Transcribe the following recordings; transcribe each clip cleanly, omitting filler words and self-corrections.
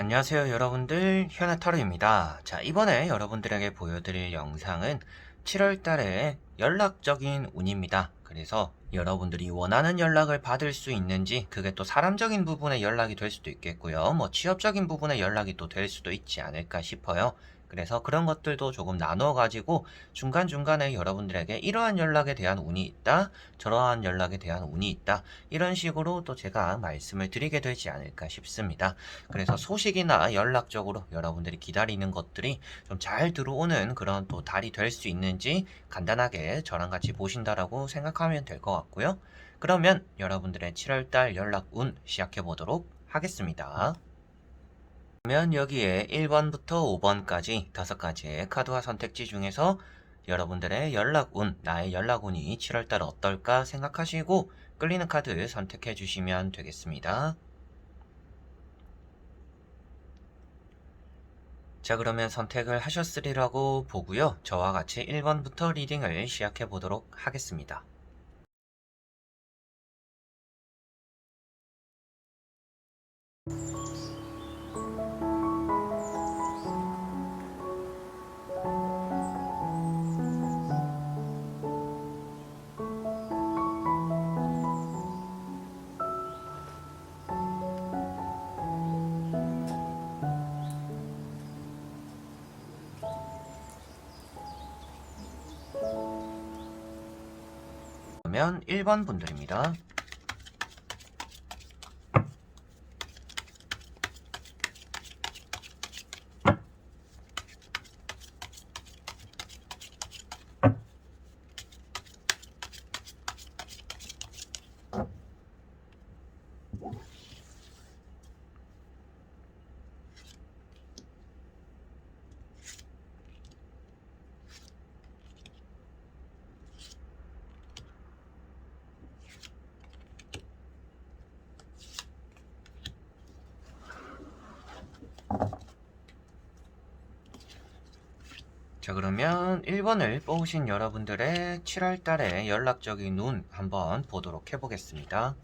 안녕하세요 여러분들, 현아타로입니다. 자, 이번에 여러분들에게 보여드릴 영상은 7월 달의 연락적인 운입니다. 그래서 여러분들이 원하는 연락을 받을 수 있는지, 그게 또 사람적인 부분의 연락이 될 수도 있겠고요, 뭐 취업적인 부분의 연락이 또 될 수도 있지 않을까 싶어요. 그래서 그런 것들도 조금 나눠 가지고 중간중간에 여러분들에게 이러한 연락에 대한 운이 있다, 저러한 연락에 대한 운이 있다, 이런 식으로 또 제가 말씀을 드리게 되지 않을까 싶습니다. 그래서 소식이나 연락적으로 여러분들이 기다리는 것들이 좀 잘 들어오는 그런 또 달이 될 수 있는지 간단하게 저랑 같이 보신다라고 생각하면 될 것 같고요. 그러면 여러분들의 7월달 연락 운 시작해 보도록 하겠습니다. 그러면 여기에 1번부터 5번까지 5가지의 카드와 선택지 중에서 여러분들의 연락운, 나의 연락운이 7월달 어떨까 생각하시고 끌리는 카드 선택해 주시면 되겠습니다. 자, 그러면 선택을 하셨으리라고 보고요. 저와 같이 1번부터 리딩을 시작해 보도록 하겠습니다. 그러면 1번 분들입니다. 자, 그러면 1번을 뽑으신 여러분들의 7월달의 연락적인 운 한번 보도록 해보겠습니다.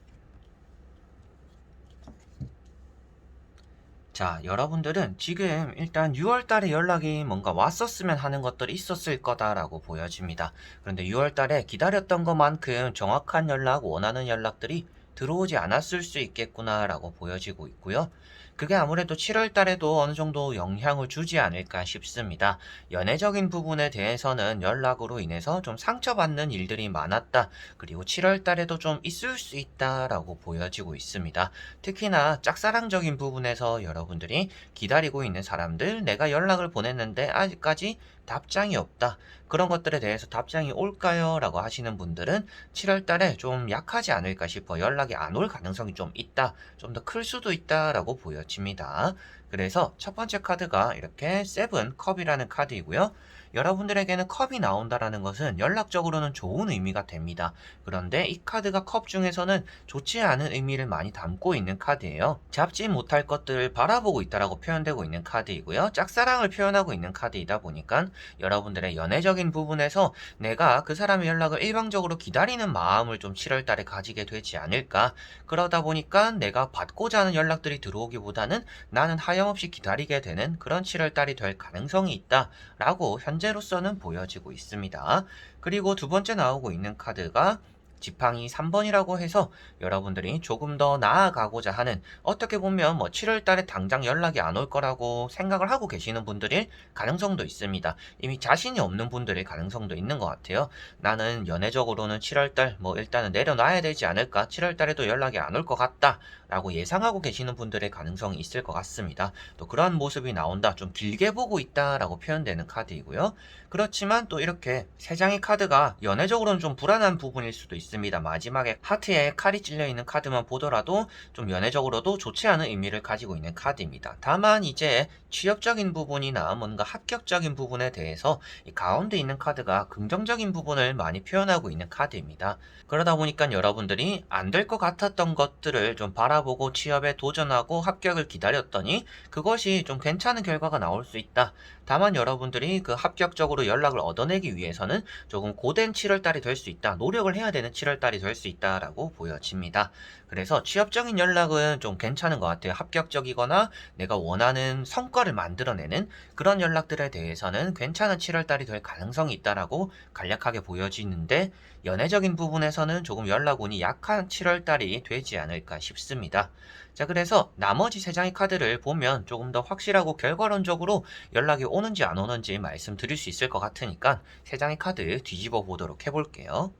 자, 여러분들은 지금 일단 6월달에 연락이 뭔가 왔었으면 하는 것들이 있었을 거다라고 보여집니다. 그런데 6월달에 기다렸던 것만큼 정확한 연락, 원하는 연락들이 들어오지 않았을 수 있겠구나라고 보여지고 있고요. 그게 아무래도 7월달에도 어느 정도 영향을 주지 않을까 싶습니다. 연애적인 부분에 대해서는 연락으로 인해서 좀 상처받는 일들이 많았다. 그리고 7월달에도 좀 있을 수 있다라고 보여지고 있습니다. 특히나 짝사랑적인 부분에서 여러분들이 기다리고 있는 사람들, 내가 연락을 보냈는데 아직까지 답장이 없다, 그런 것들에 대해서 답장이 올까요? 라고 하시는 분들은 7월 달에 좀 약하지 않을까 싶어. 연락이 안 올 가능성이 좀 있다, 좀 더 클 수도 있다 라고 보여집니다. 그래서 첫 번째 카드가 이렇게 세븐 컵이라는 카드이고요. 여러분들에게는 컵이 나온다라는 것은 연락적으로는 좋은 의미가 됩니다. 그런데 이 카드가 컵 중에서는 좋지 않은 의미를 많이 담고 있는 카드예요. 잡지 못할 것들을 바라보고 있다라고 표현되고 있는 카드이고요. 짝사랑을 표현하고 있는 카드이다 보니까 여러분들의 연애적인 부분에서 내가 그 사람의 연락을 일방적으로 기다리는 마음을 좀 7월 달에 가지게 되지 않을까. 그러다 보니까 내가 받고자 하는 연락들이 들어오기보다는 나는 하염없이 기다리게 되는 그런 7월 달이 될 가능성이 있다라고 현재로서는 보여지고 있습니다. 그리고 두 번째 나오고 있는 카드가 지팡이 3번이라고 해서 여러분들이 조금 더 나아가고자 하는, 어떻게 보면 뭐 7월 달에 당장 연락이 안 올 거라고 생각을 하고 계시는 분들일 가능성도 있습니다. 이미 자신이 없는 분들일 가능성도 있는 것 같아요. 나는 연애적으로는 7월 달 뭐 일단은 내려놔야 되지 않을까, 7월 달에도 연락이 안 올 것 같다 라고 예상하고 계시는 분들의 가능성이 있을 것 같습니다. 또 그러한 모습이 나온다, 좀 길게 보고 있다 라고 표현되는 카드이고요. 그렇지만 또 이렇게 세 장의 카드가 연애적으로는 좀 불안한 부분일 수도 있습니다. 마지막에 하트에 칼이 찔려 있는 카드만 보더라도 좀 연애적으로도 좋지 않은 의미를 가지고 있는 카드입니다. 다만 이제 취업적인 부분이나 뭔가 합격적인 부분에 대해서 이 가운데 있는 카드가 긍정적인 부분을 많이 표현하고 있는 카드입니다. 그러다 보니까 여러분들이 안 될 것 같았던 것들을 좀 바라보고 취업에 도전하고 합격을 기다렸더니 그것이 좀 괜찮은 결과가 나올 수 있다. 다만 여러분들이 그 합격적으로 연락을 얻어내기 위해서는 조금 고된 7월달이 될 수 있다, 노력을 해야 되는 7월달이 될 수 있다라고 보여집니다. 그래서 취업적인 연락은 좀 괜찮은 것 같아요. 합격적이거나 내가 원하는 성과를 만들어내는 그런 연락들에 대해서는 괜찮은 7월달이 될 가능성이 있다라고 간략하게 보여지는데, 연애적인 부분에서는 조금 연락운이 약한 7월달이 되지 않을까 싶습니다. 자, 그래서 나머지 3장의 카드를 보면 조금 더 확실하고 결과론적으로 연락이 오는지 안 오는지 말씀드릴 수 있을 것 같으니까 3장의 카드 뒤집어 보도록 해볼게요.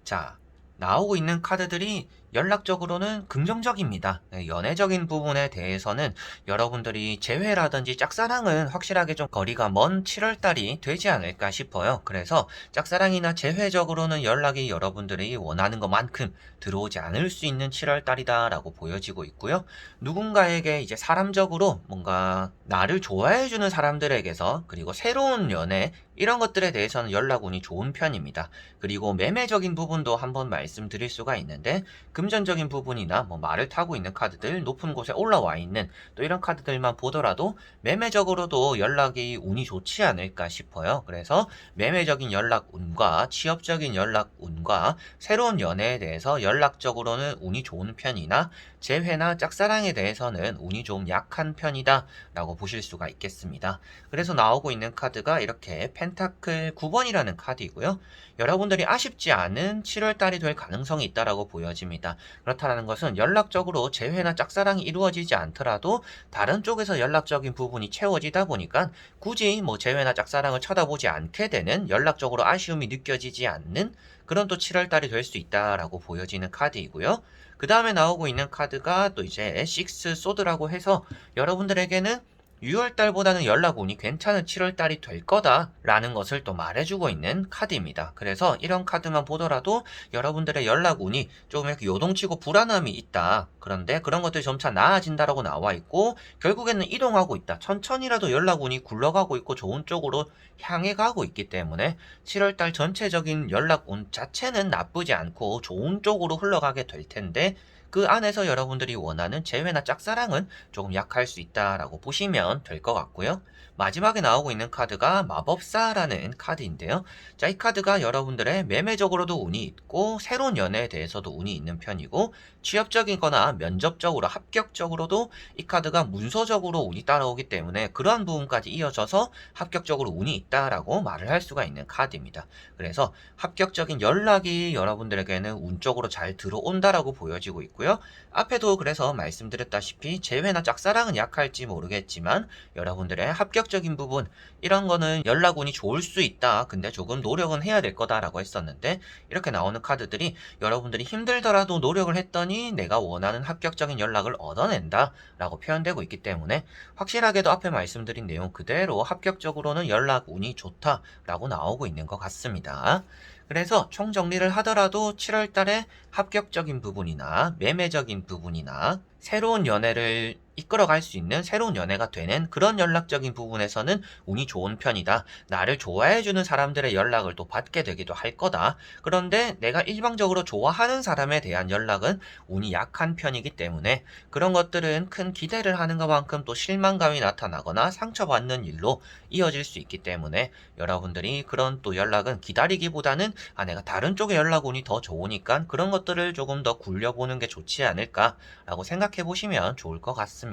자, 나오고 있는 카드들이 연락적으로는 긍정적입니다. 연애적인 부분에 대해서는 여러분들이 재회라든지 짝사랑은 확실하게 좀 거리가 먼 7월달이 되지 않을까 싶어요. 그래서 짝사랑이나 재회적으로는 연락이 여러분들이 원하는 것만큼 들어오지 않을 수 있는 7월달이다 라고 보여지고 있고요. 누군가에게 이제 사람적으로 뭔가 나를 좋아해주는 사람들에게서, 그리고 새로운 연애 이런 것들에 대해서는 연락운이 좋은 편입니다. 그리고 매매적인 부분도 한번 말씀드릴 수가 있는데, 금전적인 부분이나 뭐 말을 타고 있는 카드들, 높은 곳에 올라와 있는 또 이런 카드들만 보더라도 매매적으로도 연락이 운이 좋지 않을까 싶어요. 그래서 매매적인 연락운과 취업적인 연락운과 새로운 연애에 대해서 연락적으로는 운이 좋은 편이나 재회나 짝사랑에 대해서는 운이 좀 약한 편이다 라고 보실 수가 있겠습니다. 그래서 나오고 있는 카드가 이렇게 펜타클 9번이라는 카드이고요. 여러분들이 아쉽지 않은 7월달이 될 가능성이 있다라고 보여집니다. 그렇다는 것은 연락적으로 재회나 짝사랑이 이루어지지 않더라도 다른 쪽에서 연락적인 부분이 채워지다 보니까 굳이 뭐 재회나 짝사랑을 쳐다보지 않게 되는, 연락적으로 아쉬움이 느껴지지 않는 그런 또 7월달이 될 수 있다라고 보여지는 카드이고요. 그 다음에 나오고 있는 카드가 또 이제 식스 소드라고 해서 여러분들에게는 6월달보다는 연락운이 괜찮은 7월달이 될 거다라는 것을 또 말해주고 있는 카드입니다. 그래서 이런 카드만 보더라도 여러분들의 연락운이 조금 이렇게 요동치고 불안함이 있다. 그런데 그런 것들이 점차 나아진다라고 나와 있고, 결국에는 이동하고 있다. 천천히라도 연락운이 굴러가고 있고 좋은 쪽으로 향해 가고 있기 때문에 7월달 전체적인 연락운 자체는 나쁘지 않고 좋은 쪽으로 흘러가게 될 텐데, 그 안에서 여러분들이 원하는 재회나 짝사랑은 조금 약할 수 있다라고 보시면 될 것 같고요. 마지막에 나오고 있는 카드가 마법사라는 카드인데요. 자, 이 카드가 여러분들의 매매적으로도 운이 있고 새로운 연애에 대해서도 운이 있는 편이고, 취업적이거나 면접적으로 합격적으로도 이 카드가 문서적으로 운이 따라오기 때문에 그러한 부분까지 이어져서 합격적으로 운이 있다라고 말을 할 수가 있는 카드입니다. 그래서 합격적인 연락이 여러분들에게는 운적으로 잘 들어온다라고 보여지고 있고요. 앞에도 그래서 말씀드렸다시피 재회나 짝사랑은 약할지 모르겠지만 여러분들의 합격적인 부분, 이런 거는 연락운이 좋을 수 있다. 근데 조금 노력은 해야 될 거다라고 했었는데, 이렇게 나오는 카드들이 여러분들이 힘들더라도 노력을 했더니 내가 원하는 합격적인 연락을 얻어낸다 라고 표현되고 있기 때문에 확실하게도 앞에 말씀드린 내용 그대로 합격적으로는 연락운이 좋다 라고 나오고 있는 것 같습니다. 그래서 총정리를 하더라도 7월 달에 합격적인 부분이나 매매적인 부분이나 새로운 연애를 이끌어갈 수 있는, 새로운 연애가 되는 그런 연락적인 부분에서는 운이 좋은 편이다. 나를 좋아해주는 사람들의 연락을 또 받게 되기도 할 거다. 그런데 내가 일방적으로 좋아하는 사람에 대한 연락은 운이 약한 편이기 때문에 그런 것들은 큰 기대를 하는 것만큼 또 실망감이 나타나거나 상처받는 일로 이어질 수 있기 때문에 여러분들이 그런 또 연락은 기다리기보다는 내가 다른 쪽의 연락 운이 더 좋으니까 그런 것들을 조금 더 굴려보는 게 좋지 않을까라고 생각해 보시면 좋을 것 같습니다.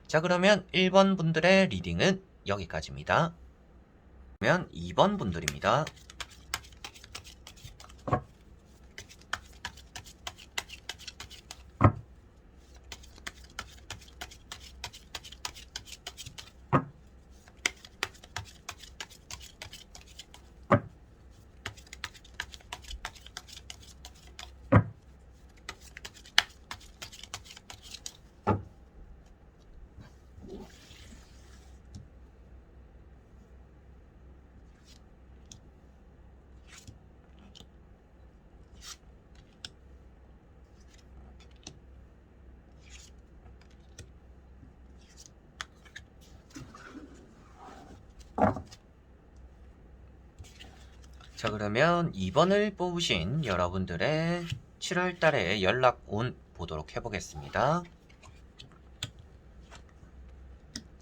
자, 그러면 1번 분들의 리딩은 여기까지입니다. 그러면 2번 분들입니다. 자, 그러면 2번을 뽑으신 여러분들의 7월달에 연락 운 보도록 해보겠습니다.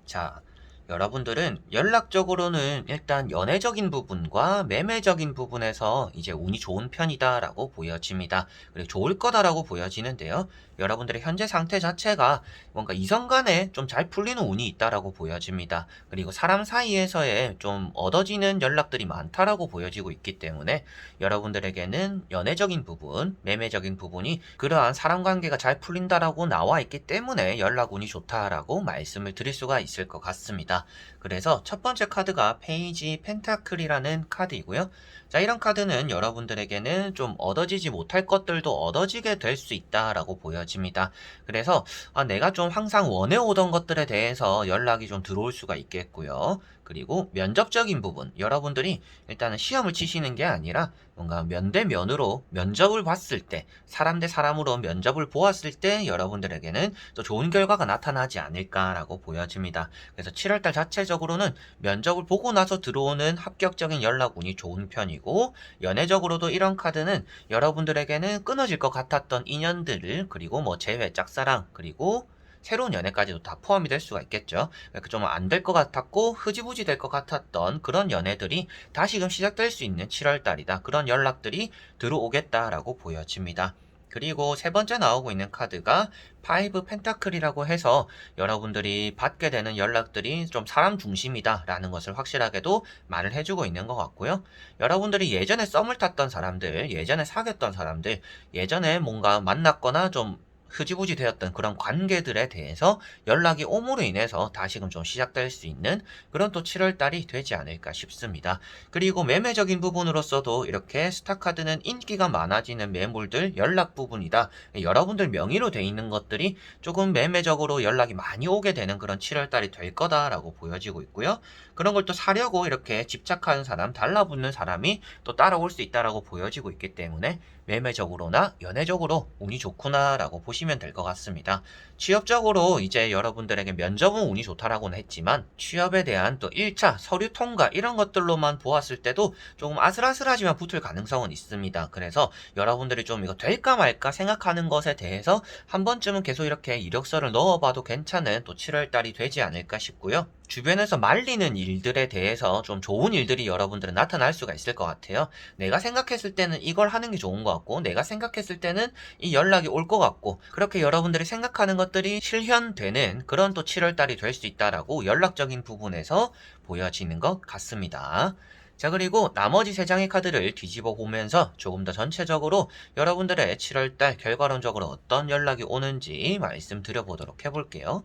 자, 여러분들은 연락적으로는 일단 연애적인 부분과 매매적인 부분에서 이제 운이 좋은 편이다라고 보여집니다. 그리고 좋을 거다라고 보여지는데요. 여러분들의 현재 상태 자체가 뭔가 이성 간에 좀 잘 풀리는 운이 있다라고 보여집니다. 그리고 사람 사이에서의 좀 얻어지는 연락들이 많다라고 보여지고 있기 때문에 여러분들에게는 연애적인 부분, 매매적인 부분이 그러한 사람 관계가 잘 풀린다라고 나와 있기 때문에 연락 운이 좋다라고 말씀을 드릴 수가 있을 것 같습니다. 그래서 첫 번째 카드가 페이지 펜타클이라는 카드이고요. 자, 이런 카드는 여러분들에게는 좀 얻어지지 못할 것들도 얻어지게 될 수 있다라고 보여집니다. 그래서 내가 좀 항상 원해오던 것들에 대해서 연락이 좀 들어올 수가 있겠고요. 그리고 면접적인 부분, 여러분들이 일단은 시험을 치시는 게 아니라 뭔가 면대면으로 면접을 봤을 때, 사람 대 사람으로 면접을 보았을 때 여러분들에게는 또 좋은 결과가 나타나지 않을까라고 보여집니다. 그래서 7월달 자체적으로는 면접을 보고 나서 들어오는 합격적인 연락 운이 좋은 편이고, 연애적으로도 이런 카드는 여러분들에게는 끊어질 것 같았던 인연들을, 그리고 뭐 재회, 짝사랑, 그리고 새로운 연애까지도 다 포함이 될 수가 있겠죠. 좀 안 될 것 같았고 흐지부지 될 것 같았던 그런 연애들이 다시금 시작될 수 있는 7월달이다. 그런 연락들이 들어오겠다라고 보여집니다. 그리고 세 번째 나오고 있는 카드가 파이브 펜타클이라고 해서 여러분들이 받게 되는 연락들이 좀 사람 중심이다 라는 것을 확실하게도 말을 해주고 있는 것 같고요. 여러분들이 예전에 썸을 탔던 사람들, 예전에 사귀었던 사람들, 예전에 뭔가 만났거나 좀 흐지부지 되었던 그런 관계들에 대해서 연락이 옴으로 인해서 다시금 좀 시작될 수 있는 그런 또 7월달이 되지 않을까 싶습니다. 그리고 매매적인 부분으로서도 이렇게 스타카드는 인기가 많아지는 매물들 연락 부분이다. 여러분들 명의로 돼 있는 것들이 조금 매매적으로 연락이 많이 오게 되는 그런 7월달이 될 거다라고 보여지고 있고요. 그런 걸 또 사려고 이렇게 집착하는 사람, 달라붙는 사람이 또 따라올 수 있다라고 보여지고 있기 때문에 매매적으로나 연애적으로 운이 좋구나라고 보시면 될 것 같습니다. 취업적으로 이제 여러분들에게 면접은 운이 좋다라고는 했지만 취업에 대한 또 1차 서류 통과 이런 것들로만 보았을 때도 조금 아슬아슬하지만 붙을 가능성은 있습니다. 그래서 여러분들이 좀 이거 될까 말까 생각하는 것에 대해서 한 번쯤은 계속 이렇게 이력서를 넣어봐도 괜찮은 또 7월달이 되지 않을까 싶고요. 주변에서 말리는 일들에 대해서 좀 좋은 일들이 여러분들은 나타날 수가 있을 것 같아요. 내가 생각했을 때는 이걸 하는 게 좋은 것 같고, 내가 생각했을 때는 이 연락이 올 것 같고, 그렇게 여러분들이 생각하는 것들이 실현되는 그런 또 7월달이 될 수 있다라고 연락적인 부분에서 보여지는 것 같습니다. 자, 그리고 나머지 3장의 카드를 뒤집어 보면서 조금 더 전체적으로 여러분들의 7월달 결과론적으로 어떤 연락이 오는지 말씀드려보도록 해볼게요.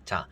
자,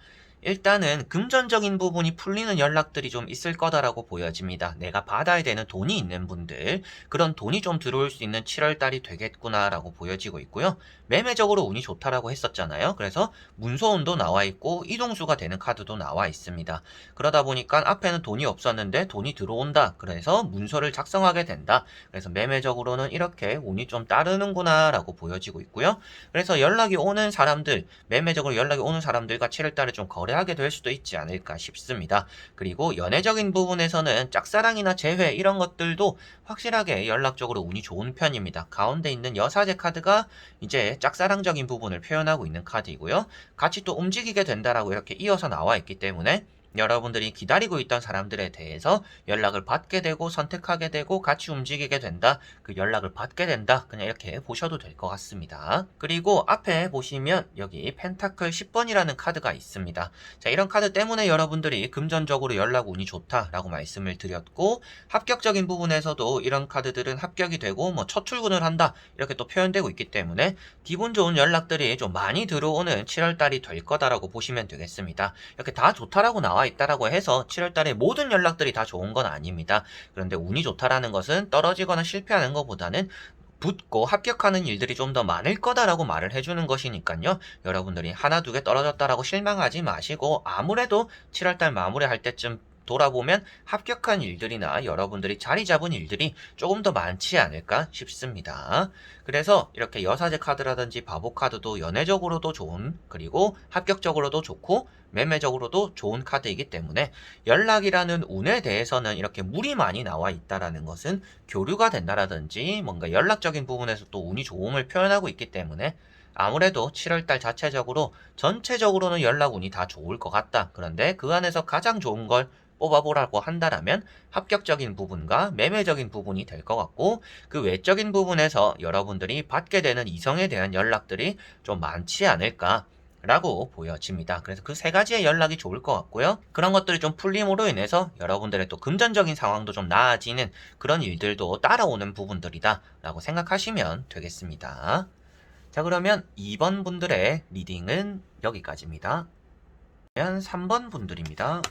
일단은 금전적인 부분이 풀리는 연락들이 좀 있을 거다라고 보여집니다. 내가 받아야 되는 돈이 있는 분들, 그런 돈이 좀 들어올 수 있는 7월달이 되겠구나라고 보여지고 있고요. 매매적으로 운이 좋다라고 했었잖아요. 그래서 문서운도 나와 있고 이동수가 되는 카드도 나와 있습니다. 그러다 보니까 앞에는 돈이 없었는데 돈이 들어온다. 그래서 문서를 작성하게 된다. 그래서 매매적으로는 이렇게 운이 좀 따르는구나라고 보여지고 있고요. 그래서 연락이 오는 사람들, 매매적으로 연락이 오는 사람들과 7월달에 좀 거래하게 될 수도 있지 않을까 싶습니다. 그리고 연애적인 부분에서는 짝사랑이나 재회 이런 것들도 확실하게 연락적으로 운이 좋은 편입니다. 가운데 있는 여사제 카드가 이제 짝사랑적인 부분을 표현하고 있는 카드이고요. 같이 또 움직이게 된다라고 이렇게 이어서 나와 있기 때문에 여러분들이 기다리고 있던 사람들에 대해서 연락을 받게 되고 선택하게 되고 같이 움직이게 된다. 그 연락을 받게 된다. 그냥 이렇게 보셔도 될 것 같습니다. 그리고 앞에 보시면 여기 펜타클 10번이라는 카드가 있습니다. 자, 이런 카드 때문에 여러분들이 금전적으로 연락 운이 좋다라고 말씀을 드렸고, 합격적인 부분에서도 이런 카드들은 합격이 되고 뭐 첫 출근을 한다 이렇게 또 표현되고 있기 때문에 기분 좋은 연락들이 좀 많이 들어오는 7월달이 될 거다라고 보시면 되겠습니다. 이렇게 다 좋다라고 나와 있다라고 해서 7월달에 모든 연락들이 다 좋은 건 아닙니다. 그런데 운이 좋다라는 것은 떨어지거나 실패하는 것보다는 붙고 합격하는 일들이 좀 더 많을 거다라고 말을 해주는 것이니까요. 여러분들이 하나 두 개 떨어졌다라고 실망하지 마시고, 아무래도 7월달 마무리할 때쯤 돌아보면 합격한 일들이나 여러분들이 자리 잡은 일들이 조금 더 많지 않을까 싶습니다. 그래서 이렇게 여사제 카드라든지 바보 카드도 연애적으로도 좋은, 그리고 합격적으로도 좋고 매매적으로도 좋은 카드이기 때문에 연락이라는 운에 대해서는 이렇게 물이 많이 나와 있다라는 것은 교류가 된다라든지 뭔가 연락적인 부분에서 또 운이 좋음을 표현하고 있기 때문에 아무래도 7월달 자체적으로 전체적으로는 연락 운이 다 좋을 것 같다. 그런데 그 안에서 가장 좋은 걸 뽑아보라고 한다면 합격적인 부분과 매매적인 부분이 될 것 같고, 그 외적인 부분에서 여러분들이 받게 되는 이성에 대한 연락들이 좀 많지 않을까 라고 보여집니다. 그래서 그 세 가지의 연락이 좋을 것 같고요. 그런 것들이 좀 풀림으로 인해서 여러분들의 또 금전적인 상황도 좀 나아지는 그런 일들도 따라오는 부분들이다 라고 생각하시면 되겠습니다. 자, 그러면 2번 분들의 리딩은 여기까지입니다. 그러면 3번 분들입니다.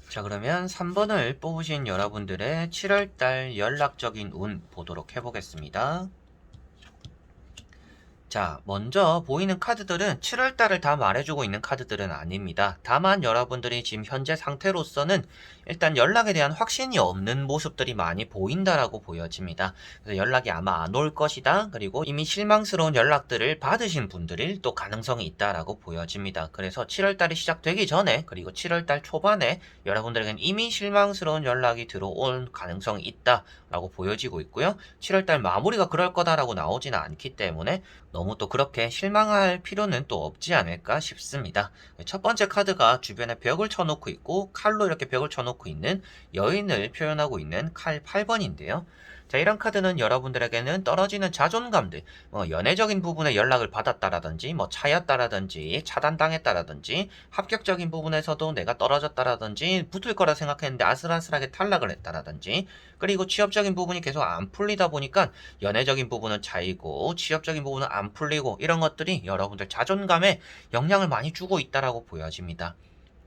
자, 그러면 3번을 뽑으신 여러분들의 7월달 연락적인 운 보도록 해보겠습니다. 자, 먼저 보이는 카드들은 7월달을 다 말해주고 있는 카드들은 아닙니다. 다만 여러분들이 지금 현재 상태로서는 일단 연락에 대한 확신이 없는 모습들이 많이 보인다라고 보여집니다. 그래서 연락이 아마 안 올 것이다. 그리고 이미 실망스러운 연락들을 받으신 분들일 또 가능성이 있다라고 보여집니다. 그래서 7월달이 시작되기 전에, 그리고 7월달 초반에 여러분들에게는 이미 실망스러운 연락이 들어올 가능성이 있다라고 보여지고 있고요. 7월달 마무리가 그럴 거다라고 나오지는 않기 때문에 너무 또 그렇게 실망할 필요는 또 없지 않을까 싶습니다. 첫 번째 카드가 주변에 벽을 쳐놓고 있고 칼로 이렇게 벽을 쳐놓고 있는 여인을 표현하고 있는 칼 8번인데요. 자, 이런 카드는 여러분들에게는 떨어지는 자존감들, 연애적인 부분에 연락을 받았다라든지, 차였다라든지, 차단당했다라든지, 합격적인 부분에서도 내가 떨어졌다라든지, 붙을 거라 생각했는데 아슬아슬하게 탈락을 했다라든지, 그리고 취업적인 부분이 계속 안 풀리다 보니까 연애적인 부분은 차이고, 취업적인 부분은 안 풀리고, 이런 것들이 여러분들 자존감에 영향을 많이 주고 있다라고 보여집니다.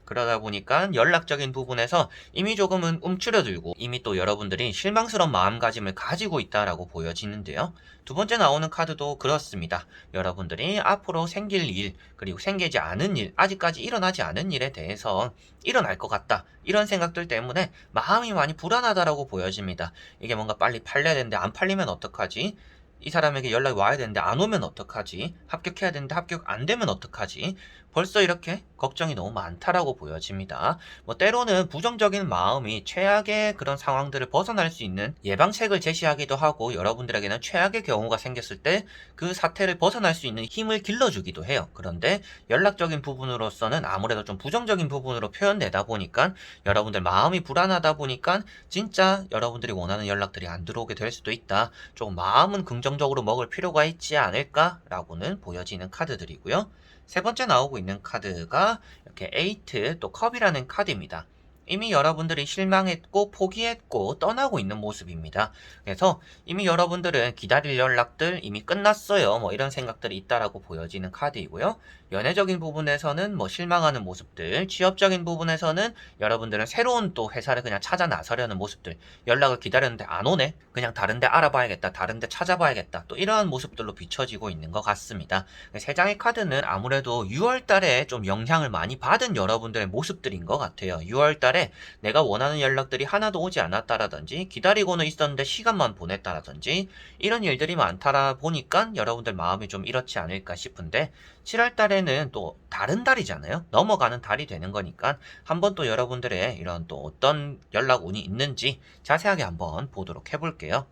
그러다 보니까 연락적인 부분에서 이미 조금은 움츠려들고 이미 또 여러분들이 실망스러운 마음가짐을 가지고 있다라고 보여지는데요. 두 번째 나오는 카드도 그렇습니다. 여러분들이 앞으로 생길 일, 그리고 생기지 않은 일, 아직까지 일어나지 않은 일에 대해서 일어날 것 같다, 이런 생각들 때문에 마음이 많이 불안하다라고 보여집니다. 이게 뭔가 빨리 팔려야 되는데 안 팔리면 어떡하지? 이 사람에게 연락이 와야 되는데 안 오면 어떡하지? 합격해야 되는데 합격 안 되면 어떡하지? 벌써 이렇게 걱정이 너무 많다라고 보여집니다. 때로는 부정적인 마음이 최악의 그런 상황들을 벗어날 수 있는 예방책을 제시하기도 하고, 여러분들에게는 최악의 경우가 생겼을 때 그 사태를 벗어날 수 있는 힘을 길러주기도 해요. 그런데 연락적인 부분으로서는 아무래도 좀 부정적인 부분으로 표현되다 보니까 여러분들 마음이 불안하다 보니까 진짜 여러분들이 원하는 연락들이 안 들어오게 될 수도 있다. 조금 마음은 긍정적으로 먹을 필요가 있지 않을까라고는 보여지는 카드들이고요. 세 번째 나오고 있는 카드가 이렇게 에이트 또 컵이라는 카드입니다. 이미 여러분들이 실망했고 포기했고 떠나고 있는 모습입니다. 그래서 이미 여러분들은 기다릴 연락들 이미 끝났어요, 이런 생각들이 있다라고 보여지는 카드이고요. 연애적인 부분에서는 실망하는 모습들, 취업적인 부분에서는 여러분들은 새로운 또 회사를 그냥 찾아 나서려는 모습들, 연락을 기다렸는데 안 오네, 그냥 다른데 알아봐야겠다, 다른데 찾아봐야겠다, 또 이러한 모습들로 비춰지고 있는 것 같습니다. 세 장의 카드는 아무래도 6월달에 좀 영향을 많이 받은 여러분들의 모습들인 것 같아요. 6월달에 내가 원하는 연락들이 하나도 오지 않았다라든지, 기다리고는 있었는데 시간만 보냈다라든지, 이런 일들이 많다 보니까 여러분들 마음이 좀 이렇지 않을까 싶은데, 7월달에는 또 다른 달이잖아요. 넘어가는 달이 되는 거니까 한번 또 여러분들의 이런 또 어떤 연락 운이 있는지 자세하게 한번 보도록 해볼게요.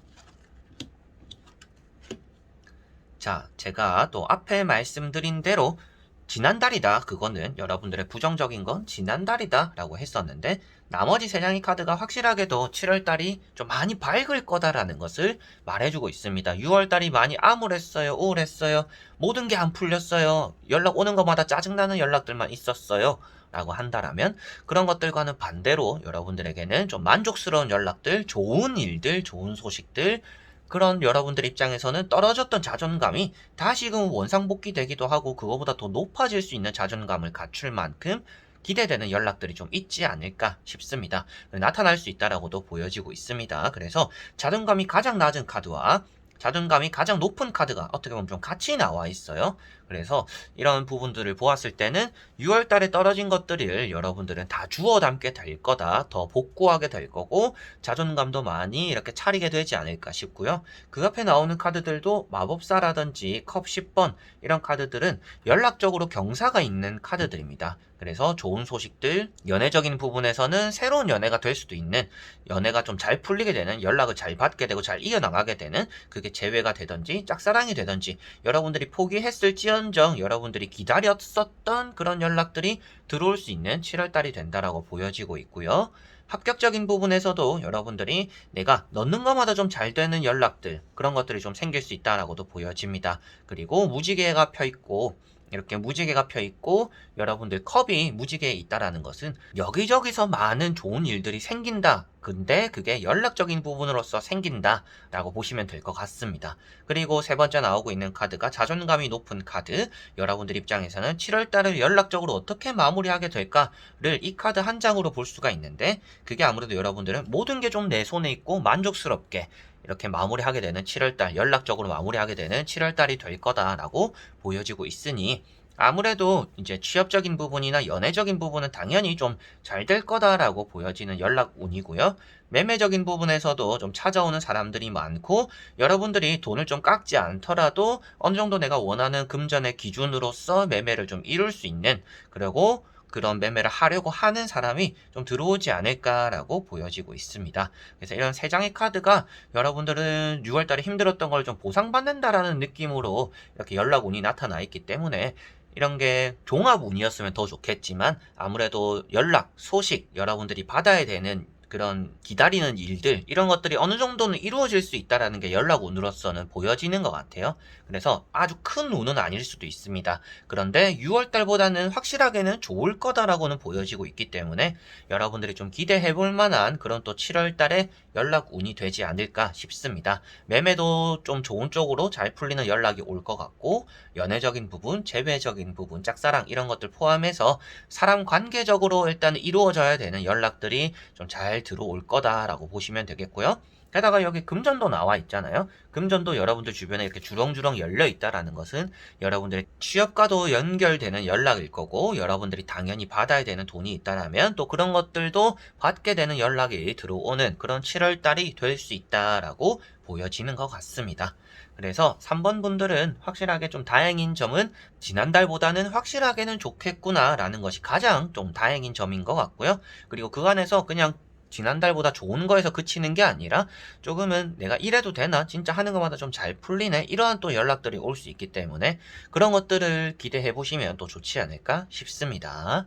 자, 제가 또 앞에 말씀드린 대로 지난달이다, 그거는 여러분들의 부정적인 건 지난달이다 라고 했었는데, 나머지 3장의 카드가 확실하게도 7월달이 좀 많이 밝을 거다라는 것을 말해주고 있습니다. 6월달이 많이 암울했어요, 우울했어요, 모든 게 안 풀렸어요, 연락 오는 것마다 짜증나는 연락들만 있었어요 라고 한다라면, 그런 것들과는 반대로 여러분들에게는 좀 만족스러운 연락들, 좋은 일들, 좋은 소식들, 그런 여러분들 입장에서는 떨어졌던 자존감이 다시금 원상복귀 되기도 하고, 그거보다 더 높아질 수 있는 자존감을 갖출 만큼 기대되는 연락들이 좀 있지 않을까 싶습니다. 나타날 수 있다라고도 보여지고 있습니다. 그래서 자존감이 가장 낮은 카드와 자존감이 가장 높은 카드가 어떻게 보면 좀 같이 나와 있어요. 그래서 이런 부분들을 보았을 때는 6월 달에 떨어진 것들을 여러분들은 다 주워 담게 될 거다. 더 복구하게 될 거고 자존감도 많이 이렇게 차리게 되지 않을까 싶고요. 그 앞에 나오는 카드들도 마법사라든지 컵 10번 이런 카드들은 연락적으로 경사가 있는 카드들입니다. 그래서 좋은 소식들, 연애적인 부분에서는 새로운 연애가 될 수도 있는, 연애가 좀 잘 풀리게 되는, 연락을 잘 받게 되고 잘 이어나가게 되는, 그게 재회가 되든지 짝사랑이 되든지 여러분들이 포기했을지언정 여러분들이 기다렸었던 그런 연락들이 들어올 수 있는 7월달이 된다라고 보여지고 있고요. 합격적인 부분에서도 여러분들이 내가 넣는 것마다 좀 잘 되는 연락들, 그런 것들이 좀 생길 수 있다라고도 보여집니다. 그리고 무지개가 펴있고 이렇게 무지개가 펴있고 여러분들 컵이 무지개에 있다라는 것은 여기저기서 많은 좋은 일들이 생긴다. 근데 그게 연락적인 부분으로서 생긴다 라고 보시면 될 것 같습니다. 그리고 세 번째 나오고 있는 카드가 자존감이 높은 카드. 여러분들 입장에서는 7월달을 연락적으로 어떻게 마무리하게 될까를 이 카드 한 장으로 볼 수가 있는데, 그게 아무래도 여러분들은 모든 게 좀 내 손에 있고 만족스럽게 이렇게 마무리하게 되는 7월달, 연락적으로 마무리하게 되는 7월달이 될 거다라고 보여지고 있으니, 아무래도 이제 취업적인 부분이나 연애적인 부분은 당연히 좀 잘 될 거다라고 보여지는 연락 운이고요. 매매적인 부분에서도 좀 찾아오는 사람들이 많고, 여러분들이 돈을 좀 깎지 않더라도 어느 정도 내가 원하는 금전의 기준으로서 매매를 좀 이룰 수 있는, 그리고 그런 매매를 하려고 하는 사람이 좀 들어오지 않을까라고 보여지고 있습니다. 그래서 이런 세 장의 카드가 여러분들은 6월달에 힘들었던 걸 좀 보상받는다라는 느낌으로 이렇게 연락운이 나타나 있기 때문에, 이런 게 종합운이었으면 더 좋겠지만 아무래도 연락, 소식 여러분들이 받아야 되는 그런 기다리는 일들, 이런 것들이 어느 정도는 이루어질 수 있다라는 게 연락운으로서는 보여지는 것 같아요. 그래서 아주 큰 운은 아닐 수도 있습니다. 그런데 6월달보다는 확실하게는 좋을 거다라고는 보여지고 있기 때문에 여러분들이 좀 기대해 볼 만한 그런 또 7월달에 연락운이 되지 않을까 싶습니다. 매매도 좀 좋은 쪽으로 잘 풀리는 연락이 올 것 같고, 연애적인 부분, 재회적인 부분, 짝사랑 이런 것들 포함해서 사람 관계적으로 일단 이루어져야 되는 연락들이 좀 잘 들어올 거다라고 보시면 되겠고요. 게다가 여기 금전도 나와 있잖아요. 금전도 여러분들 주변에 이렇게 주렁주렁 열려 있다라는 것은 여러분들의 취업과도 연결되는 연락일 거고, 여러분들이 당연히 받아야 되는 돈이 있다라면 또 그런 것들도 받게 되는 연락이 들어오는 그런 7월달이 될 수 있다라고 보여지는 것 같습니다. 그래서 3번 분들은 확실하게 좀 다행인 점은 지난달보다는 확실하게는 좋겠구나 라는 것이 가장 좀 다행인 점인 것 같고요. 그리고 그 안에서 그냥 지난달보다 좋은 거에서 그치는 게 아니라 조금은 내가 이래도 되나? 진짜 하는 것마다 좀 잘 풀리네? 이러한 또 연락들이 올 수 있기 때문에 그런 것들을 기대해 보시면 또 좋지 않을까 싶습니다.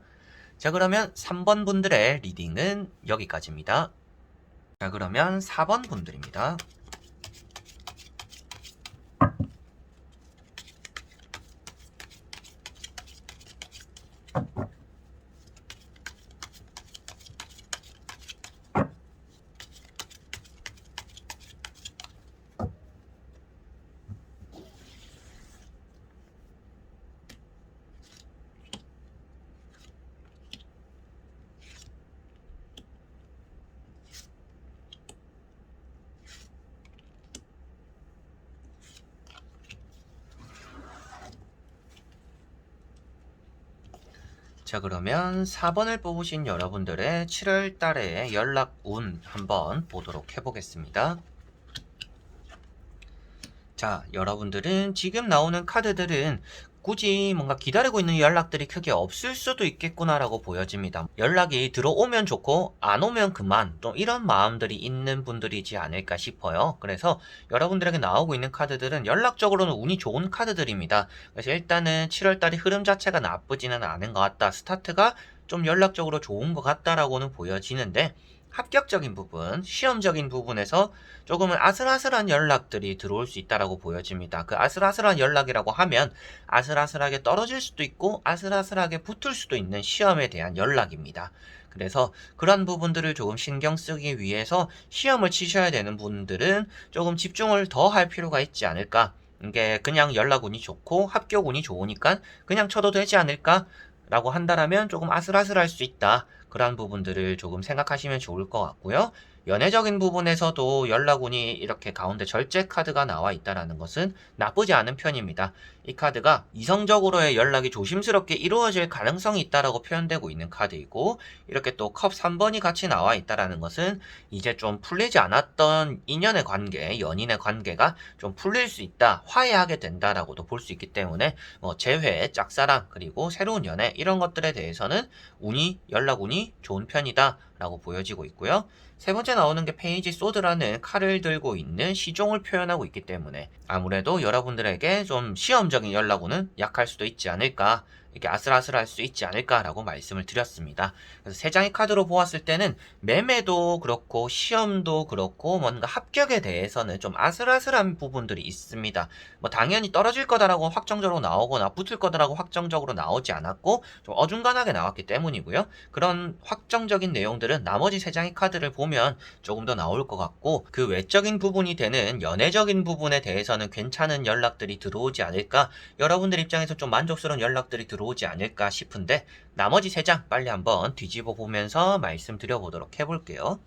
자, 그러면 3번 분들의 리딩은 여기까지입니다. 자, 그러면 4번 분들입니다. 자, 그러면 4번을 뽑으신 여러분들의 7월 달의 연락 운 한번 보도록 해보겠습니다. 자, 여러분들은 지금 나오는 카드들은 굳이 뭔가 기다리고 있는 연락들이 크게 없을 수도 있겠구나라고 보여집니다. 연락이 들어오면 좋고 안 오면 그만, 좀 이런 마음들이 있는 분들이지 않을까 싶어요. 그래서 여러분들에게 나오고 있는 카드들은 연락적으로는 운이 좋은 카드들입니다. 그래서 일단은 7월달이 흐름 자체가 나쁘지는 않은 것 같다. 스타트가 좀 연락적으로 좋은 것 같다라고는 보여지는데, 합격적인 부분, 시험적인 부분에서 조금은 아슬아슬한 연락들이 들어올 수 있다라고 보여집니다. 그 아슬아슬한 연락이라고 하면 아슬아슬하게 떨어질 수도 있고 아슬아슬하게 붙을 수도 있는 시험에 대한 연락입니다. 그래서 그런 부분들을 조금 신경 쓰기 위해서 시험을 치셔야 되는 분들은 조금 집중을 더 할 필요가 있지 않을까. 이게 그냥 연락 운이 좋고 합격 운이 좋으니까 그냥 쳐도 되지 않을까? 라고 한다라면 조금 아슬아슬할 수 있다. 그러한 부분들을 조금 생각하시면 좋을 것 같고요. 연애적인 부분에서도 연락운이 이렇게 가운데 절제 카드가 나와 있다는 것은 나쁘지 않은 편입니다. 이 카드가 이성적으로의 연락이 조심스럽게 이루어질 가능성이 있다라고 표현되고 있는 카드이고, 이렇게 또 컵 3번이 같이 나와 있다는 것은 이제 좀 풀리지 않았던 인연의 관계, 연인의 관계가 좀 풀릴 수 있다, 화해하게 된다라고도 볼 수 있기 때문에 재회, 짝사랑, 그리고 새로운 연애 이런 것들에 대해서는 연락운이 좋은 편이다 라고 보여지고 있고요. 세 번째 나오는 게 페이지 소드라는 칼을 들고 있는 시종을 표현하고 있기 때문에 아무래도 여러분들에게 좀 시험적인 연락운은 약할 수도 있지 않을까, 이렇게 아슬아슬할 수 있지 않을까라고 말씀을 드렸습니다. 그래서 세 장의 카드로 보았을 때는 매매도 그렇고 시험도 그렇고 뭔가 합격에 대해서는 좀 아슬아슬한 부분들이 있습니다. 뭐 당연히 떨어질 거다라고 확정적으로 나오거나 붙을 거다라고 확정적으로 나오지 않았고 좀 어중간하게 나왔기 때문이고요. 그런 확정적인 내용들은 나머지 세 장의 카드를 보면 조금 더 나올 것 같고, 그 외적인 부분이 되는 연애적인 부분에 대해서는 괜찮은 연락들이 들어오지 않을까, 여러분들 입장에서 좀 만족스러운 연락들이 들어오지 않을까 싶은데, 나머지 세 장 빨리 한번 뒤집어 보면서 말씀드려 보도록 해볼게요.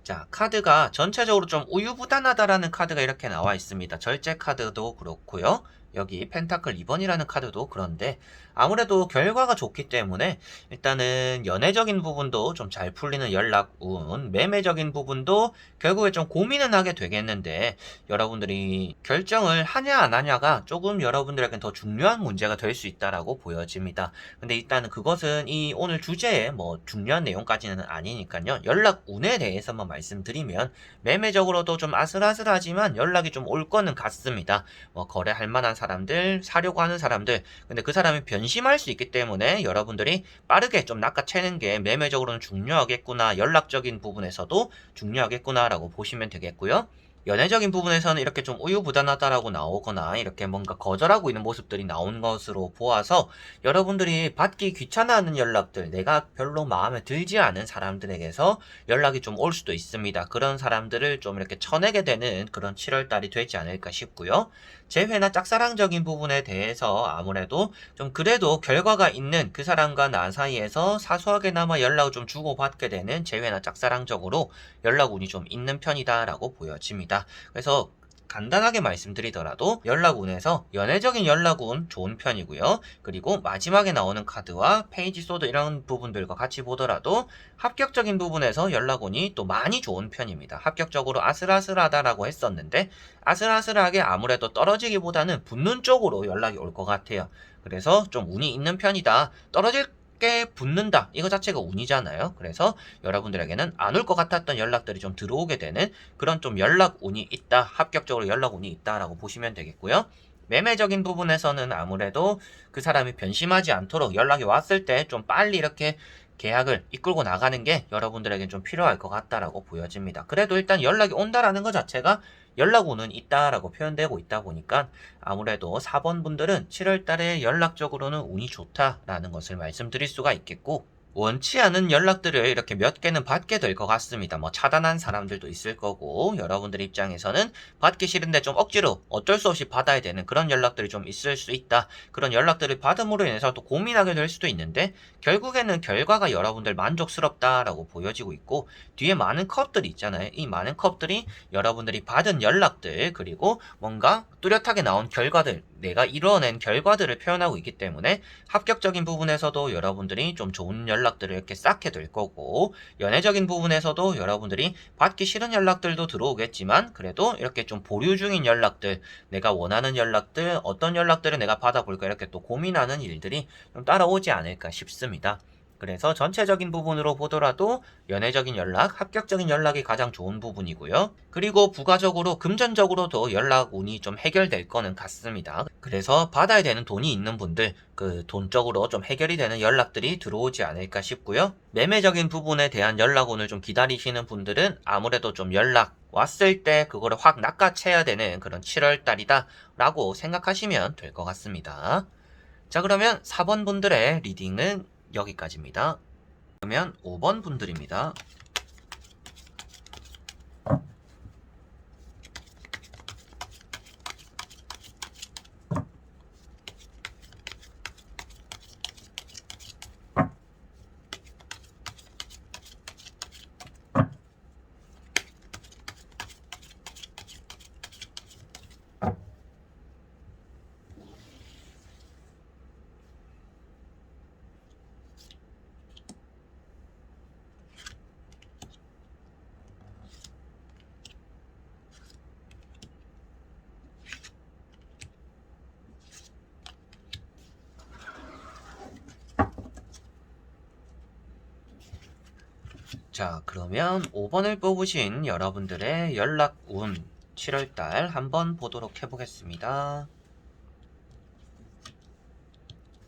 자, 카드가 전체적으로 좀 우유부단하다라는 카드가 이렇게 나와 있습니다. 절제 카드도 그렇고요. 여기 펜타클 2번이라는 카드도 그런데 아무래도 결과가 좋기 때문에 일단은 연애적인 부분도 좀 잘 풀리는 연락운, 매매적인 부분도 결국에 좀 고민은 하게 되겠는데 여러분들이 결정을 하냐 안 하냐가 조금 여러분들에겐 더 중요한 문제가 될 수 있다라고 보여집니다. 근데 일단은 그것은 이 오늘 주제에 뭐 중요한 내용까지는 아니니까요. 연락운에 대해서만 말씀드리면 매매적으로도 좀 아슬아슬하지만 연락이 좀 올 거는 같습니다. 뭐 거래할 만한 사람들, 사려고 하는 사람들, 근데 그 사람이 변심할 수 있기 때문에 여러분들이 빠르게 좀 낚아채는 게 매매적으로는 중요하겠구나, 연락적인 부분에서도 중요하겠구나라고 보시면 되겠고요. 연애적인 부분에서는 이렇게 좀 우유부단하다라고 나오거나 이렇게 뭔가 거절하고 있는 모습들이 나온 것으로 보아서 여러분들이 받기 귀찮아하는 연락들, 내가 별로 마음에 들지 않은 사람들에게서 연락이 좀 올 수도 있습니다. 그런 사람들을 좀 이렇게 쳐내게 되는 그런 7월달이 되지 않을까 싶고요. 재회나 짝사랑적인 부분에 대해서 아무래도 좀 그래도 결과가 있는 그 사람과 나 사이에서 사소하게나마 연락을 좀 주고받게 되는 재회나 짝사랑적으로 연락운이 좀 있는 편이다라고 보여집니다. 그래서 간단하게 말씀드리더라도 연락운에서 연애적인 연락운 좋은 편이고요. 그리고 마지막에 나오는 카드와 페이지 소드 이런 부분들과 같이 보더라도 합격적인 부분에서 연락운이 또 많이 좋은 편입니다. 합격적으로 아슬아슬하다라고 했었는데 아슬아슬하게 아무래도 떨어지기보다는 붙는 쪽으로 연락이 올 것 같아요. 그래서 좀 운이 있는 편이다. 떨어질 게 붙는다, 이거 자체가 운이잖아요. 그래서 여러분들에게는 안 올 것 같았던 연락들이 좀 들어오게 되는 그런 좀 연락 운이 있다, 합격적으로 연락 운이 있다라고 보시면 되겠고요. 매매적인 부분에서는 아무래도 그 사람이 변심하지 않도록 연락이 왔을 때 좀 빨리 이렇게 계약을 이끌고 나가는 게 여러분들에겐 좀 필요할 것 같다라고 보여집니다. 그래도 일단 연락이 온다라는 것 자체가 연락 오는 있다라고 표현되고 있다 보니까 아무래도 4번 분들은 7월 달에 연락적으로는 운이 좋다라는 것을 말씀드릴 수가 있겠고, 원치 않은 연락들을 이렇게 몇 개는 받게 될 것 같습니다. 뭐 차단한 사람들도 있을 거고, 여러분들 입장에서는 받기 싫은데 좀 억지로 어쩔 수 없이 받아야 되는 그런 연락들이 좀 있을 수 있다. 그런 연락들을 받음으로 인해서 또 고민하게 될 수도 있는데 결국에는 결과가 여러분들 만족스럽다라고 보여지고 있고, 뒤에 많은 컵들이 있잖아요. 이 많은 컵들이 여러분들이 받은 연락들, 그리고 뭔가 뚜렷하게 나온 결과들, 내가 이뤄낸 결과들을 표현하고 있기 때문에 합격적인 부분에서도 여러분들이 좀 좋은 연락들을 이렇게 쌓게 될 거고, 연애적인 부분에서도 여러분들이 받기 싫은 연락들도 들어오겠지만 그래도 이렇게 좀 보류 중인 연락들, 내가 원하는 연락들, 어떤 연락들을 내가 받아볼까 이렇게 또 고민하는 일들이 좀 따라오지 않을까 싶습니다. 그래서 전체적인 부분으로 보더라도 연애적인 연락, 합격적인 연락이 가장 좋은 부분이고요. 그리고 부가적으로 금전적으로도 연락 운이 좀 해결될 거는 같습니다. 그래서 받아야 되는 돈이 있는 분들, 그 돈적으로 좀 해결이 되는 연락들이 들어오지 않을까 싶고요. 매매적인 부분에 대한 연락 운을 좀 기다리시는 분들은 아무래도 좀 연락 왔을 때 그거를 확 낚아채야 되는 그런 7월 달이다 라고 생각하시면 될 것 같습니다. 자, 그러면 4번 분들의 리딩은 여기까지입니다. 그러면 5번 분들입니다. 자, 그러면 5번을 뽑으신 여러분들의 연락 운 7월달 한번 보도록 해보겠습니다.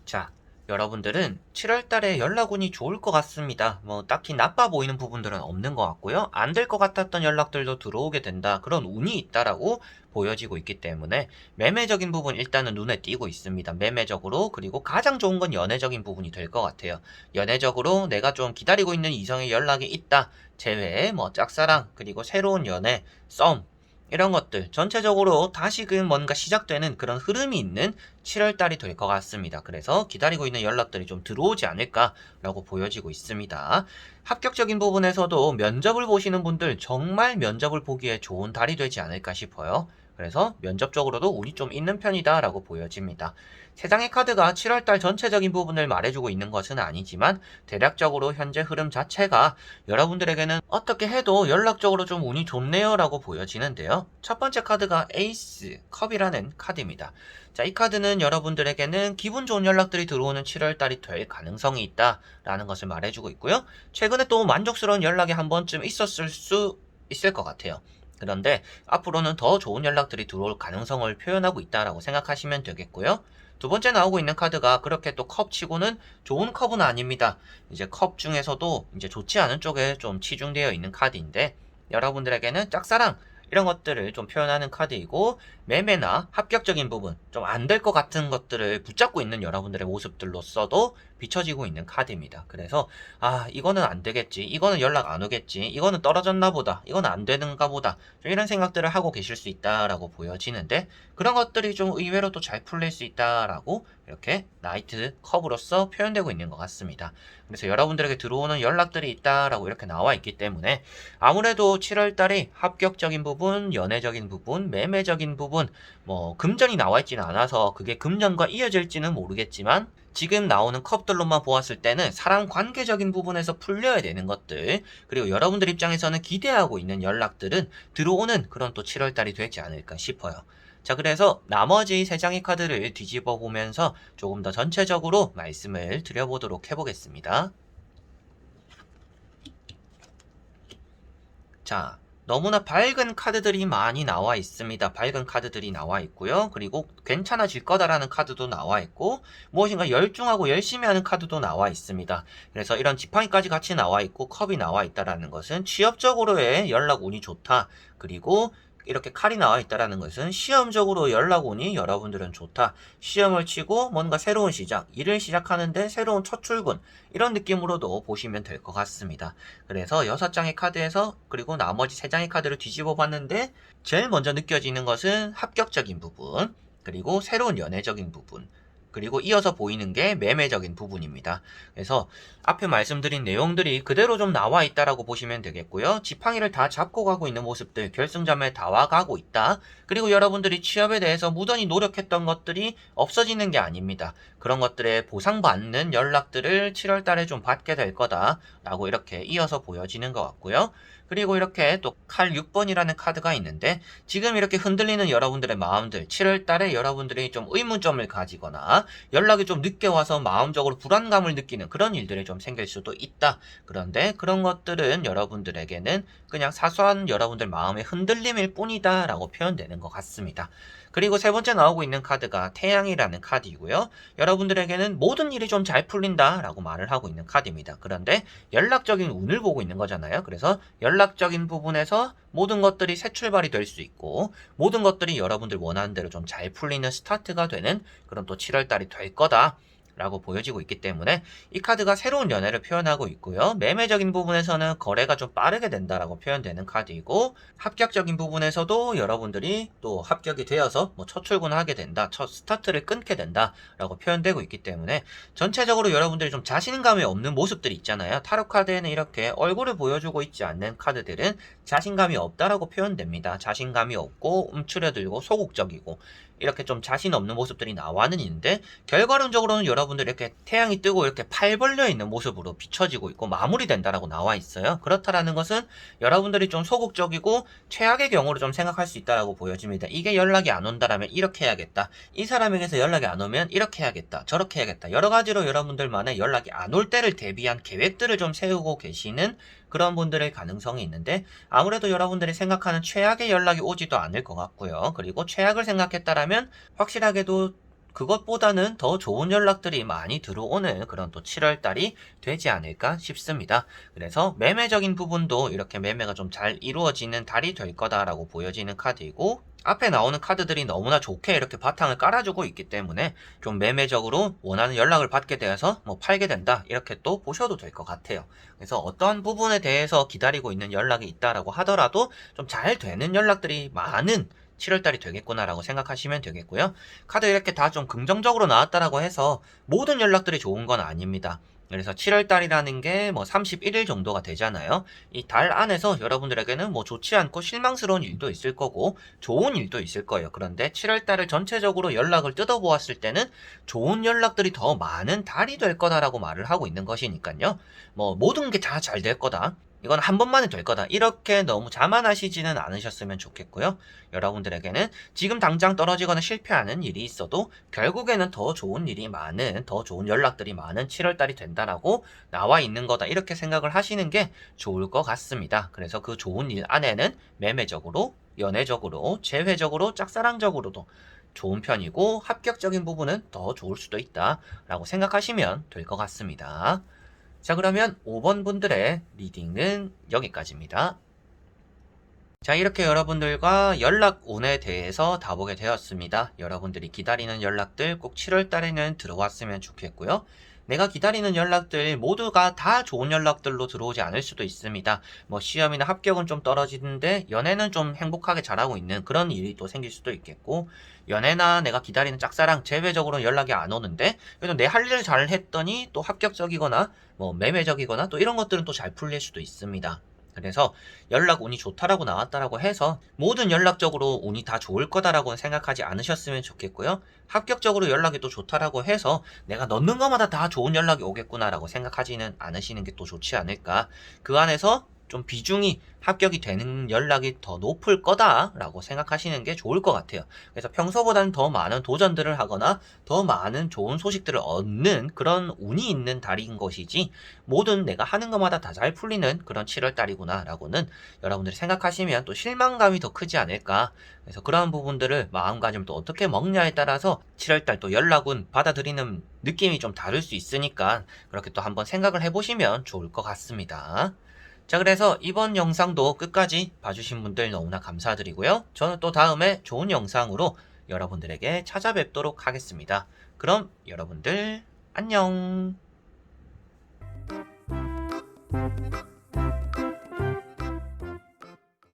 자, 여러분들은 7월달에 연락운이 좋을 것 같습니다. 뭐 딱히 나빠 보이는 부분들은 없는 것 같고요. 안 될 것 같았던 연락들도 들어오게 된다. 그런 운이 있다라고 보여지고 있기 때문에 매매적인 부분 일단은 눈에 띄고 있습니다. 매매적으로. 그리고 가장 좋은 건 연애적인 부분이 될 것 같아요. 연애적으로 내가 좀 기다리고 있는 이성의 연락이 있다. 제외에 뭐 짝사랑, 그리고 새로운 연애, 썸, 이런 것들 전체적으로 다시금 뭔가 시작되는 그런 흐름이 있는 7월달이 될 것 같습니다. 그래서 기다리고 있는 연락들이 좀 들어오지 않을까라고 보여지고 있습니다. 합격적인 부분에서도 면접을 보시는 분들 정말 면접을 보기에 좋은 달이 되지 않을까 싶어요. 그래서 면접적으로도 운이 좀 있는 편이다 라고 보여집니다. 세 장의 카드가 7월달 전체적인 부분을 말해주고 있는 것은 아니지만 대략적으로 현재 흐름 자체가 여러분들에게는 어떻게 해도 연락적으로 좀 운이 좋네요 라고 보여지는데요. 첫 번째 카드가 에이스 컵이라는 카드입니다. 자, 이 카드는 여러분들에게는 기분 좋은 연락들이 들어오는 7월달이 될 가능성이 있다 라는 것을 말해주고 있고요. 최근에 또 만족스러운 연락이 한 번쯤 있었을 수 있을 것 같아요. 그런데 앞으로는 더 좋은 연락들이 들어올 가능성을 표현하고 있다라고 생각하시면 되겠고요. 두 번째 나오고 있는 카드가 그렇게 또 컵치고는 좋은 컵은 아닙니다. 이제 컵 중에서도 이제 좋지 않은 쪽에 좀 치중되어 있는 카드인데 여러분들에게는 짝사랑 이런 것들을 좀 표현하는 카드이고 매매나 합격적인 부분 좀 안 될 것 같은 것들을 붙잡고 있는 여러분들의 모습들로서도 비춰지고 있는 카드입니다. 그래서 이거는 안 되겠지, 이거는 연락 안 오겠지, 이거는 떨어졌나 보다, 이건 안 되는가 보다, 좀 이런 생각들을 하고 계실 수 있다라고 보여지는데 그런 것들이 좀 의외로 또 잘 풀릴 수 있다라고 이렇게 나이트 컵으로서 표현되고 있는 것 같습니다. 그래서 여러분들에게 들어오는 연락들이 있다라고 이렇게 나와 있기 때문에 아무래도 7월달이 합격적인 부분, 연애적인 부분, 매매적인 부분, 뭐 금전이 나와 있지는 않아서 그게 금전과 이어질지는 모르겠지만 지금 나오는 컵들로만 보았을 때는 사람 관계적인 부분에서 풀려야 되는 것들, 그리고 여러분들 입장에서는 기대하고 있는 연락들은 들어오는 그런 또 7월달이 되지 않을까 싶어요. 자, 그래서 나머지 세 장의 카드를 뒤집어 보면서 조금 더 전체적으로 말씀을 드려보도록 해보겠습니다. 자, 너무나 밝은 카드들이 많이 나와 있습니다. 밝은 카드들이 나와 있고요. 그리고 괜찮아질 거다라는 카드도 나와 있고 무엇인가 열중하고 열심히 하는 카드도 나와 있습니다. 그래서 이런 지팡이까지 같이 나와 있고 컵이 나와 있다라는 것은 취업적으로의 연락 운이 좋다. 그리고 이렇게 칼이 나와 있다라는 것은 시험적으로 연락 운이 여러분들은 좋다. 시험을 치고 뭔가 새로운 시작, 일을 시작하는데 새로운 첫 출근 이런 느낌으로도 보시면 될 것 같습니다. 그래서 6장의 카드에서 그리고 나머지 3장의 카드를 뒤집어 봤는데 제일 먼저 느껴지는 것은 합격적인 부분, 그리고 새로운 연애적인 부분, 그리고 이어서 보이는 게 매매적인 부분입니다. 그래서 앞에 말씀드린 내용들이 그대로 좀 나와 있다라고 보시면 되겠고요. 지팡이를 다 잡고 가고 있는 모습들, 결승점에 다 와가고 있다. 그리고 여러분들이 취업에 대해서 무던히 노력했던 것들이 없어지는 게 아닙니다. 그런 것들에 보상받는 연락들을 7월 달에 좀 받게 될 거다라고 이렇게 이어서 보여지는 것 같고요. 그리고 이렇게 또 칼 6번이라는 카드가 있는데 지금 이렇게 흔들리는 여러분들의 마음들, 7월 달에 여러분들이 좀 의문점을 가지거나 연락이 좀 늦게 와서 마음적으로 불안감을 느끼는 그런 일들이 좀 생길 수도 있다. 그런데 그런 것들은 여러분들에게는 그냥 사소한 여러분들 마음의 흔들림일 뿐이다 라고 표현되는 것 같습니다. 그리고 세 번째 나오고 있는 카드가 태양이라는 카드이고요. 여러분들에게는 모든 일이 좀 잘 풀린다 라고 말을 하고 있는 카드입니다. 그런데 연락적인 운을 보고 있는 거잖아요. 그래서 연락적인 부분에서 모든 것들이 새 출발이 될 수 있고 모든 것들이 여러분들 원하는 대로 좀 잘 풀리는 스타트가 되는 그런 또 7월달이 될 거다 라고 보여지고 있기 때문에 이 카드가 새로운 연애를 표현하고 있고요. 매매적인 부분에서는 거래가 좀 빠르게 된다라고 표현되는 카드이고 합격적인 부분에서도 여러분들이 또 합격이 되어서 뭐 첫 출근하게 된다, 첫 스타트를 끊게 된다라고 표현되고 있기 때문에 전체적으로 여러분들이 좀 자신감이 없는 모습들이 있잖아요. 타로 카드에는 이렇게 얼굴을 보여주고 있지 않는 카드들은 자신감이 없다라고 표현됩니다. 자신감이 없고 움츠려들고 소극적이고 이렇게 좀 자신 없는 모습들이 나와는 있는데 결과론적으로는 여러분 여러분들이 이렇게 태양이 뜨고 이렇게 팔 벌려 있는 모습으로 비춰지고 있고 마무리된다라고 나와 있어요. 그렇다라는 것은 여러분들이 좀 소극적이고 최악의 경우로 좀 생각할 수 있다라고 보여집니다. 이게 연락이 안 온다라면 이렇게 해야겠다. 이 사람에게서 연락이 안 오면 이렇게 해야겠다. 저렇게 해야겠다. 여러 가지로 여러분들만의 연락이 안 올 때를 대비한 계획들을 좀 세우고 계시는 그런 분들의 가능성이 있는데, 아무래도 여러분들이 생각하는 최악의 연락이 오지도 않을 것 같고요. 그리고 최악을 생각했다라면 확실하게도 그것보다는 더 좋은 연락들이 많이 들어오는 그런 또 7월달이 되지 않을까 싶습니다. 그래서 매매적인 부분도 이렇게 매매가 좀 잘 이루어지는 달이 될 거다라고 보여지는 카드이고, 앞에 나오는 카드들이 너무나 좋게 이렇게 바탕을 깔아주고 있기 때문에 좀 매매적으로 원하는 연락을 받게 되어서 뭐 팔게 된다, 이렇게 또 보셔도 될 것 같아요. 그래서 어떠한 부분에 대해서 기다리고 있는 연락이 있다라고 하더라도 좀 잘 되는 연락들이 많은 7월달이 되겠구나라고 생각하시면 되겠고요. 카드 이렇게 다 좀 긍정적으로 나왔다라고 해서 모든 연락들이 좋은 건 아닙니다. 그래서 7월달이라는 게 뭐 31일 정도가 되잖아요. 이 달 안에서 여러분들에게는 뭐 좋지 않고 실망스러운 일도 있을 거고 좋은 일도 있을 거예요. 그런데 7월달을 전체적으로 연락을 뜯어보았을 때는 좋은 연락들이 더 많은 달이 될 거다라고 말을 하고 있는 것이니까요. 뭐 모든 게 다 잘 될 거다, 이건 한 번만에 될 거다, 이렇게 너무 자만하시지는 않으셨으면 좋겠고요. 여러분들에게는 지금 당장 떨어지거나 실패하는 일이 있어도 결국에는 더 좋은 일이 많은, 더 좋은 연락들이 많은 7월달이 된다라고 나와 있는 거다, 이렇게 생각을 하시는 게 좋을 것 같습니다. 그래서 그 좋은 일 안에는 매매적으로, 연애적으로, 재회적으로, 짝사랑적으로도 좋은 편이고 합격적인 부분은 더 좋을 수도 있다라고 생각하시면 될 것 같습니다. 자, 그러면 5번 분들의 리딩은 여기까지입니다. 자, 이렇게 여러분들과 연락운에 대해서 다 보게 되었습니다. 여러분들이 기다리는 연락들 꼭 7월 달에는 들어왔으면 좋겠고요. 내가 기다리는 연락들 모두가 다 좋은 연락들로 들어오지 않을 수도 있습니다. 뭐 시험이나 합격은 좀 떨어지는데 연애는 좀 행복하게 잘하고 있는 그런 일이 또 생길 수도 있겠고, 연애나 내가 기다리는 짝사랑 제외적으로 연락이 안 오는데 그래도 내 할 일을 잘 했더니 또 합격적이거나 뭐 매매적이거나 또 이런 것들은 또 잘 풀릴 수도 있습니다. 그래서 연락 운이 좋다라고 나왔다라고 해서 모든 연락적으로 운이 다 좋을 거다라고 생각하지 않으셨으면 좋겠고요. 합격적으로 연락이 또 좋다라고 해서 내가 넣는 것마다 다 좋은 연락이 오겠구나라고 생각하지는 않으시는 게 또 좋지 않을까. 그 안에서 좀 비중이 합격이 되는 연락이 더 높을 거다라고 생각하시는 게 좋을 것 같아요. 그래서 평소보다는 더 많은 도전들을 하거나 더 많은 좋은 소식들을 얻는 그런 운이 있는 달인 것이지, 모든 내가 하는 것마다 다 잘 풀리는 그런 7월 달이구나 라고는 여러분들이 생각하시면 또 실망감이 더 크지 않을까. 그래서 그런 부분들을 마음가짐을 또 어떻게 먹냐에 따라서 7월 달 또 연락운 받아들이는 느낌이 좀 다를 수 있으니까 그렇게 또 한번 생각을 해보시면 좋을 것 같습니다. 자, 그래서 이번 영상도 끝까지 봐주신 분들 너무나 감사드리고요. 저는 또 다음에 좋은 영상으로 여러분들에게 찾아뵙도록 하겠습니다. 그럼 여러분들 안녕.